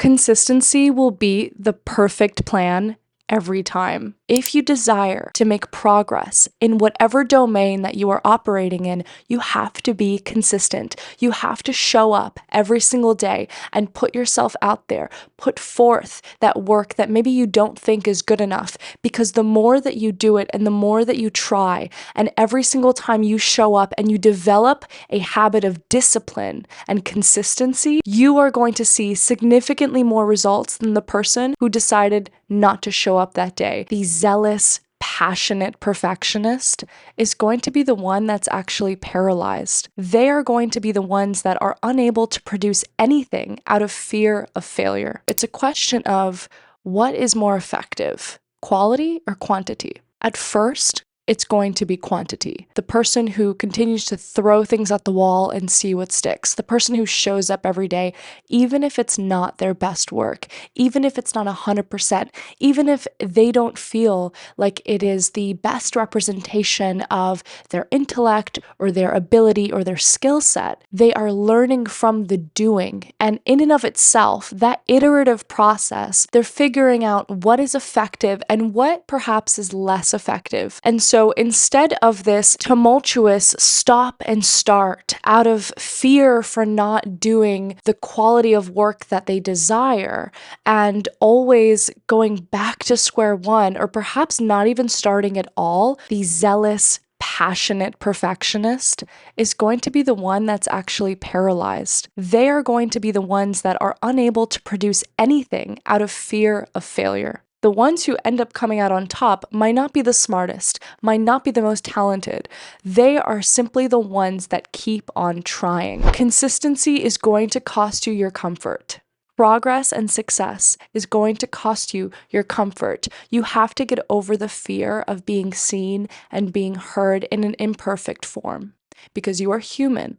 Consistency will be the perfect plan every time. If you desire to make progress in whatever domain that you are operating in, you have to be consistent. You have to show up every single day and put yourself out there. Put forth that work that maybe you don't think is good enough, because the more that you do it and the more that you try, and every single time you show up and you develop a habit of discipline and consistency, you are going to see significantly more results than the person who decided not to show up that day. The zealous, passionate perfectionist is going to be the one that's actually paralyzed. They are going to be the ones that are unable to produce anything out of fear of failure. It's a question of what is more effective, quality or quantity? At first, it's going to be quantity. The person who continues to throw things at the wall and see what sticks. The person who shows up every day, even if it's not their best work, even if it's not 100%, even if they don't feel like it is the best representation of their intellect or their ability or their skill set, they are learning from the doing. And in and of itself, that iterative process, they're figuring out what is effective and what perhaps is less effective. And so instead of this tumultuous stop and start out of fear for not doing the quality of work that they desire and always going back to square one, or perhaps not even starting at all, the zealous, passionate perfectionist is going to be the one that's actually paralyzed. They are going to be the ones that are unable to produce anything out of fear of failure. The ones who end up coming out on top might not be the smartest, might not be the most talented. They are simply the ones that keep on trying. Consistency is going to cost you your comfort. Progress and success is going to cost you your comfort. You have to get over the fear of being seen and being heard in an imperfect form, because you are human.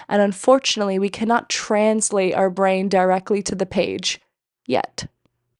And unfortunately, we cannot translate our brain directly to the page yet.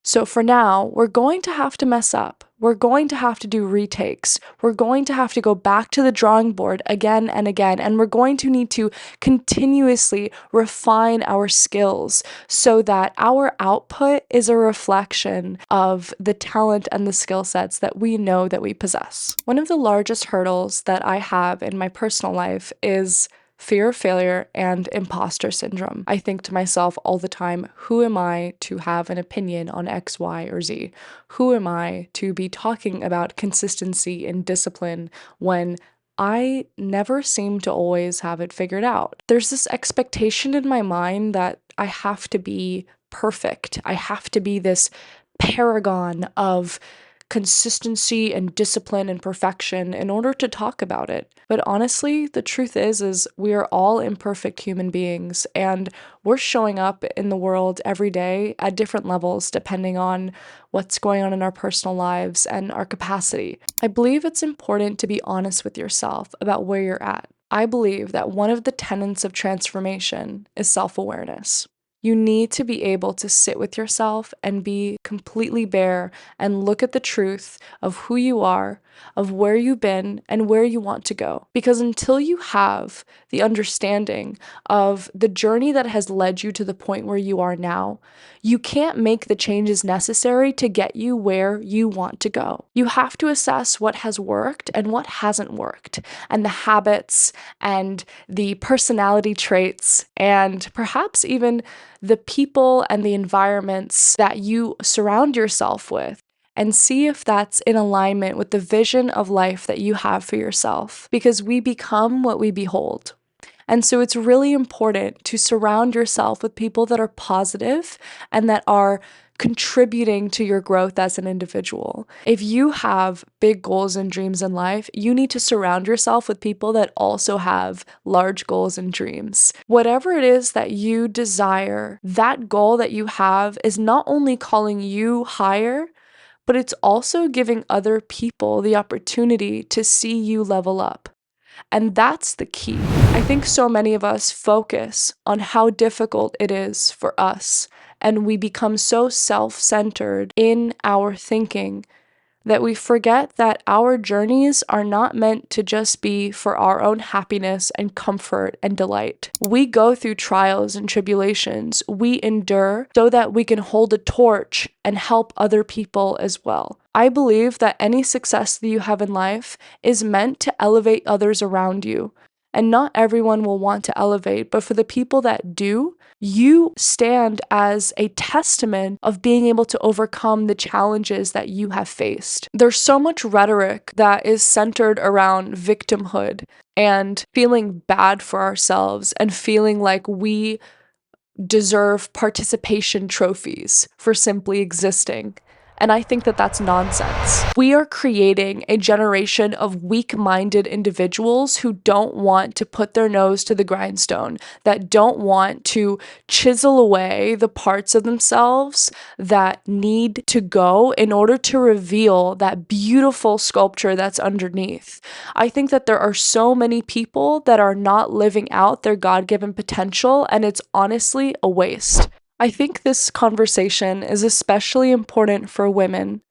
So for now, we're going to have to mess up. We're going to have to do retakes. We're going to have to go back to the drawing board again and again, and we're going to need to continuously refine our skills so that our output is a reflection of the talent and the skill sets that we know that we possess. One of the largest hurdles that I have in my personal life is fear of failure and imposter syndrome. I think to myself all the time, who am I to have an opinion on X, Y, or Z? Who am I to be talking about consistency and discipline when I never seem to always have it figured out? There's this expectation in my mind that I have to be perfect. I have to be this paragon of consistency and discipline and perfection in order to talk about it. But honestly, the truth is we are all imperfect human beings, and we're showing up in the world every day at different levels depending on what's going on in our personal lives and our capacity. I believe it's important to be honest with yourself about where you're at. I believe that one of the tenets of transformation is self-awareness. You need to be able to sit with yourself and be completely bare and look at the truth of who you are, of where you've been, and where you want to go. Because until you have the understanding of the journey that has led you to the point where you are now, you can't make the changes necessary to get you where you want to go. You have to assess what has worked and what hasn't worked, and the habits and the personality traits and perhaps even the people and the environments that you surround yourself with, and see if that's in alignment with the vision of life that you have for yourself, because we become what we behold. And so it's really important to surround yourself with people that are positive and that are contributing to your growth as an individual. If you have big goals and dreams in life, you need to surround yourself with people that also have large goals and dreams. Whatever it is that you desire, that goal that you have is not only calling you higher, but it's also giving other people the opportunity to see you level up. And that's the key. I think so many of us focus on how difficult it is for us, and we become so self-centered in our thinking that we forget that our journeys are not meant to just be for our own happiness and comfort and delight. We go through trials and tribulations. We endure so that we can hold a torch and help other people as well. I believe that any success that you have in life is meant to elevate others around you. And not everyone will want to elevate, but for the people that do, you stand as a testament of being able to overcome the challenges that you have faced. There's so much rhetoric that is centered around victimhood and feeling bad for ourselves and feeling like we deserve participation trophies for simply existing. And I think that that's nonsense. We are creating a generation of weak-minded individuals who don't want to put their nose to the grindstone, that don't want to chisel away the parts of themselves that need to go in order to reveal that beautiful sculpture that's underneath. I think that there are so many people that are not living out their God-given potential, and it's honestly a waste. I think this conversation is especially important for women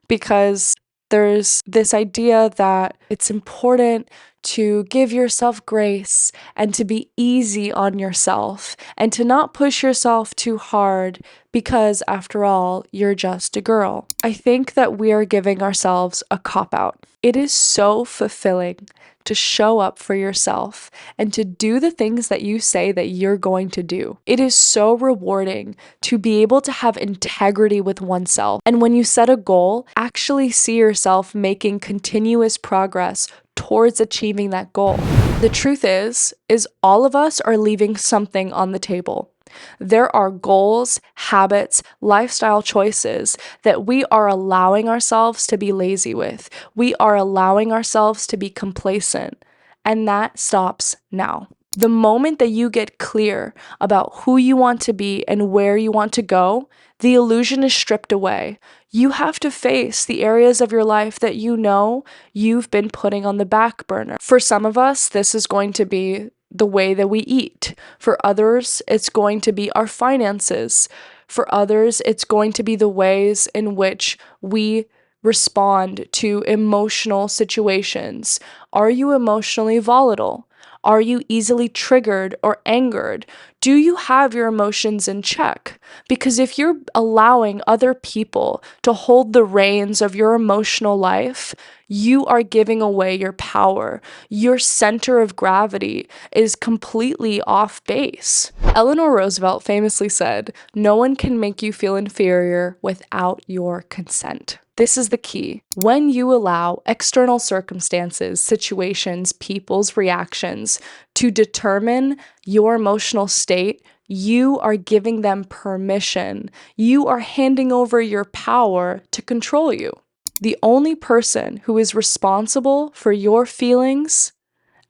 because there's this idea that it's important to give yourself grace and to be easy on yourself and to not push yourself too hard because, after all, you're just a girl. I think that we are giving ourselves a cop-out. It is so fulfilling to show up for yourself and to do the things that you say that you're going to do. It is so rewarding to be able to have integrity with oneself. And when you set a goal, actually see yourself making continuous progress towards achieving that goal. The truth is all of us are leaving something on the table. There are goals, habits, lifestyle choices that we are allowing ourselves to be lazy with. We are allowing ourselves to be complacent, and that stops now. The moment that you get clear about who you want to be and where you want to go, the illusion is stripped away. You have to face the areas of your life that you know you've been putting on the back burner. For some of us, this is going to be the way that we eat. For others, it's going to be our finances. For others, it's going to be the ways in which we respond to emotional situations. Are you emotionally volatile? Are you easily triggered or angered? Do you have your emotions in check? Because if you're allowing other people to hold the reins of your emotional life, you are giving away your power. Your center of gravity is completely off base. Eleanor Roosevelt famously said, "No one can make you feel inferior without your consent." This is the key. When you allow external circumstances, situations, people's reactions to determine your emotional state, you are giving them permission. You are handing over your power to control you. The only person who is responsible for your feelings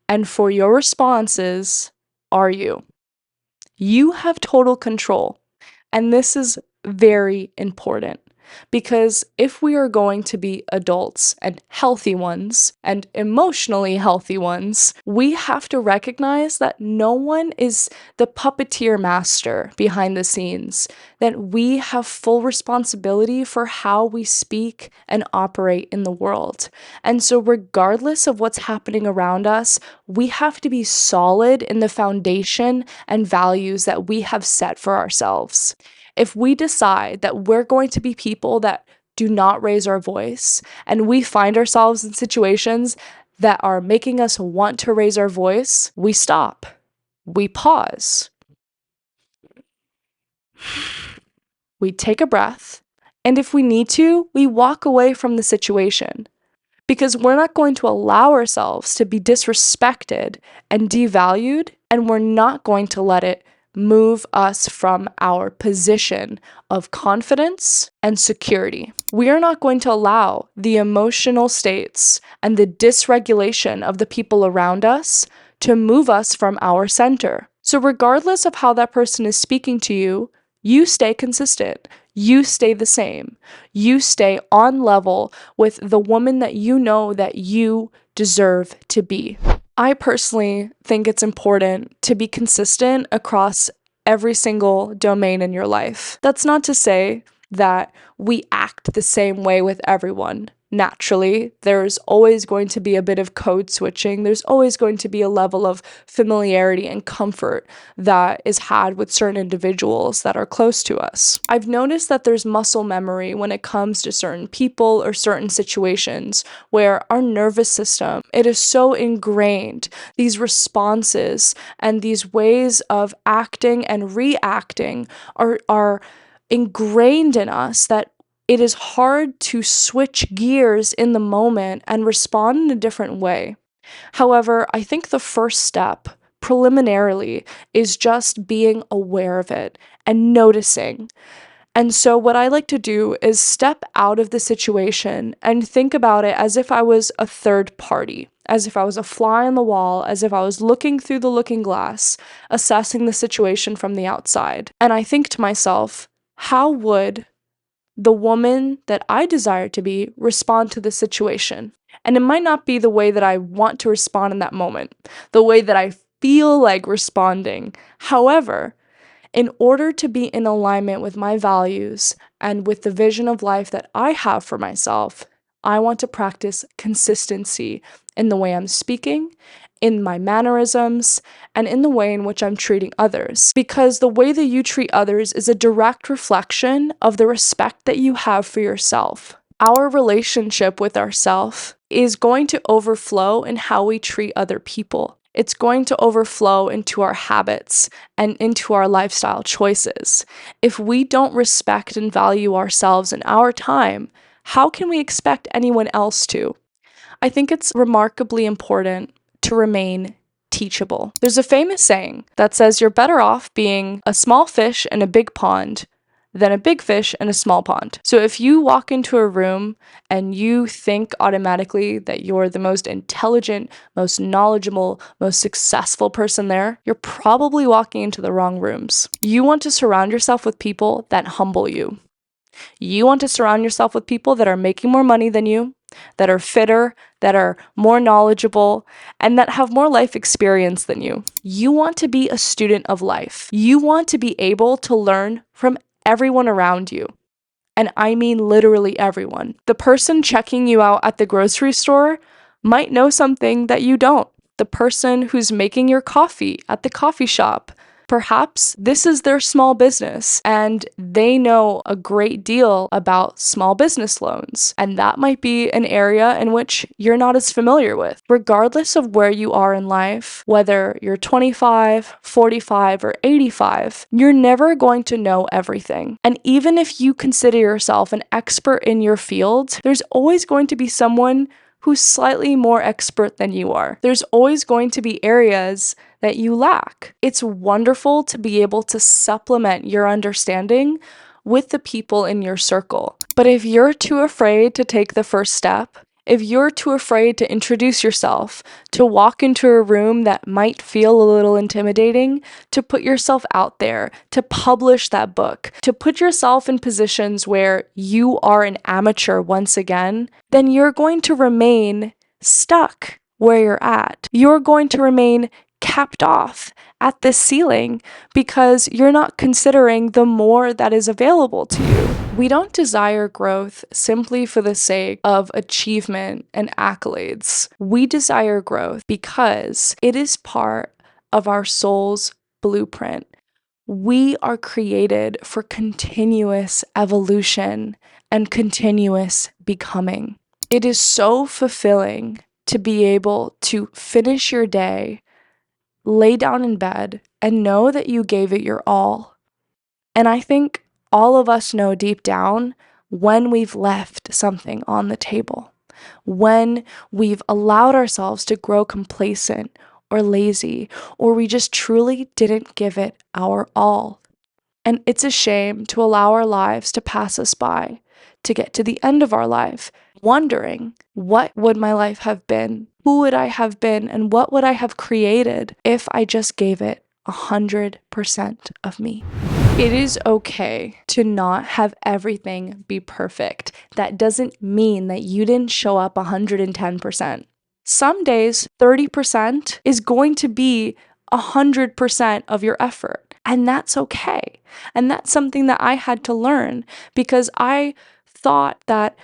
and for your responses are you. You have total control. And this is very important. Because if we are going to be adults and healthy ones and emotionally healthy ones, we have to recognize that no one is the puppeteer master behind the scenes, that we have full responsibility for how we speak and operate in the world. And so regardless of what's happening around us, we have to be solid in the foundation and values that we have set for ourselves. If we decide that we're going to be people that do not raise our voice, and we find ourselves in situations that are making us want to raise our voice, we stop. We pause. We take a breath. And if we need to, we walk away from the situation. Because we're not going to allow ourselves to be disrespected and devalued, and we're not going to let it move us from our position of confidence and security. We are not going to allow the emotional states and the dysregulation of the people around us to move us from our center. So regardless of how that person is speaking to you, you stay consistent. You stay the same. You stay on level with the woman that you know that you deserve to be. I personally think it's important to be consistent across every single domain in your life. That's not to say that we act the same way with everyone. naturally. There's always going to be a bit of code switching. There's always going to be a level of familiarity and comfort that is had with certain individuals that are close to us. I've noticed that there's muscle memory when it comes to certain people or certain situations where our nervous system, it is so ingrained. These responses and these ways of acting and reacting are ingrained in us that it is hard to switch gears in the moment and respond in a different way. However, I think the first step, preliminarily, is just being aware of it and noticing. And so, what I like to do is step out of the situation and think about it as if I was a third party, as if I was a fly on the wall, as if I was looking through the looking glass, assessing the situation from the outside. And I think to myself, how would the woman that I desire to be respond to the situation? And it might not be the way that I want to respond in that moment, the way that I feel like responding. However, in order to be in alignment with my values and with the vision of life that I have for myself, I want to practice consistency in the way I'm speaking, in my mannerisms, and in the way in which I'm treating others. Because the way that you treat others is a direct reflection of the respect that you have for yourself. Our relationship with ourselves is going to overflow in how we treat other people. It's going to overflow into our habits and into our lifestyle choices. If we don't respect and value ourselves and our time, how can we expect anyone else to? I think it's remarkably important to remain teachable. There's a famous saying that says you're better off being a small fish in a big pond than a big fish in a small pond. So if you walk into a room and you think automatically that you're the most intelligent, most knowledgeable, most successful person there, you're probably walking into the wrong rooms. You want to surround yourself with people that humble you. You want to surround yourself with people that are making more money than you, that are fitter, that are more knowledgeable, and that have more life experience than you. You want to be a student of life. You want to be able to learn from everyone around you. And I mean literally everyone. The person checking you out at the grocery store might know something that you don't. The person who's making your coffee at the coffee shop, perhaps this is their small business and they know a great deal about small business loans. And that might be an area in which you're not as familiar with. Regardless of where you are in life, whether you're 25, 45, or 85, you're never going to know everything. And even if you consider yourself an expert in your field, there's always going to be someone who's slightly more expert than you are. There's always going to be areas that you lack. It's wonderful to be able to supplement your understanding with the people in your circle. But if you're too afraid to take the first step, if you're too afraid to introduce yourself, to walk into a room that might feel a little intimidating, to put yourself out there, to publish that book, to put yourself in positions where you are an amateur once again, then you're going to remain stuck where you're at. You're going to remain capped off at the ceiling because you're not considering the more that is available to you. We don't desire growth simply for the sake of achievement and accolades. We desire growth because it is part of our soul's blueprint. We are created for continuous evolution and continuous becoming. It is so fulfilling to be able to finish your day, lay down in bed, and know that you gave it your all. And I think all of us know deep down when we've left something on the table, when we've allowed ourselves to grow complacent or lazy, or we just truly didn't give it our all. And it's a shame to allow our lives to pass us by, to get to the end of our life, wondering, what would my life have been? Who would I have been? And what would I have created if I just gave it 100% of me? It is okay to not have everything be perfect. That doesn't mean that you didn't show up 110%. Some days, 30% is going to be 100% of your effort, and that's okay. And that's something that I had to learn because I thought that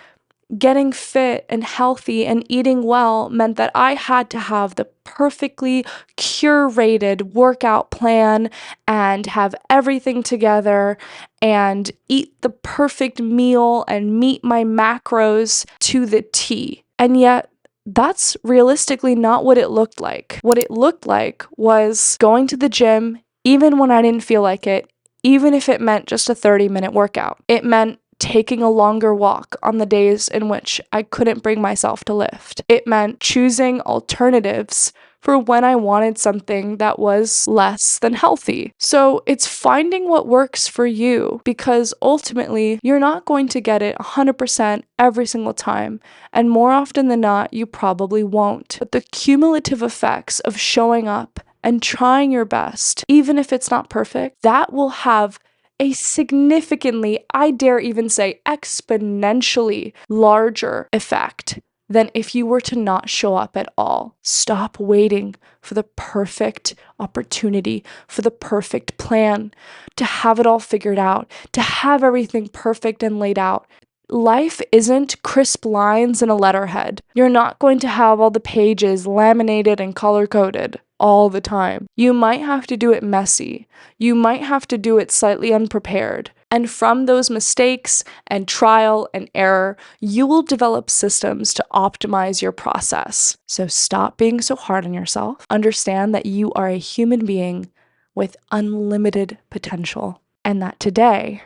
getting fit and healthy and eating well meant that I had to have the perfectly curated workout plan and have everything together and eat the perfect meal and meet my macros to the T. And yet, that's realistically not what it looked like. What it looked like was going to the gym even when I didn't feel like it, even if it meant just a 30-minute workout. It meant taking a longer walk on the days in which I couldn't bring myself to lift. It meant choosing alternatives for when I wanted something that was less than healthy. So it's finding what works for you, because ultimately you're not going to get it 100% every single time. And more often than not, you probably won't. But the cumulative effects of showing up and trying your best, even if it's not perfect, that will have a significantly, I dare even say exponentially larger effect than if you were to not show up at all. Stop waiting for the perfect opportunity, for the perfect plan, to have it all figured out, to have everything perfect and laid out. Life isn't crisp lines in a letterhead. You're not going to have all the pages laminated and color-coded all the time. You might have to do it messy. You might have to do it slightly unprepared. And from those mistakes and trial and error, you will develop systems to optimize your process. So stop being so hard on yourself. Understand that you are a human being with unlimited potential, and that today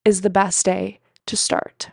is the best day to start.